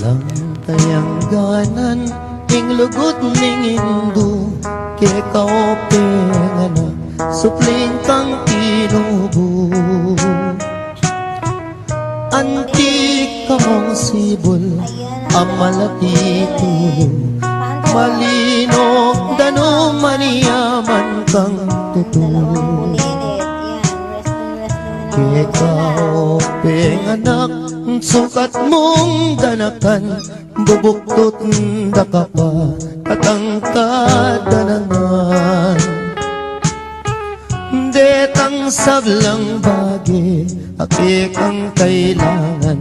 Walang tayangganan ing lugot ning Indo kay kaopeng anak supling kang tinubo. Antik kamong sibol amalaki tulong malinog dano maniyaman kang tutulong. Kaya kaopeng anak sukat mong danakan bubuktot da ka pa katangkad danangan. Detang sablang bagi aki kang kailangan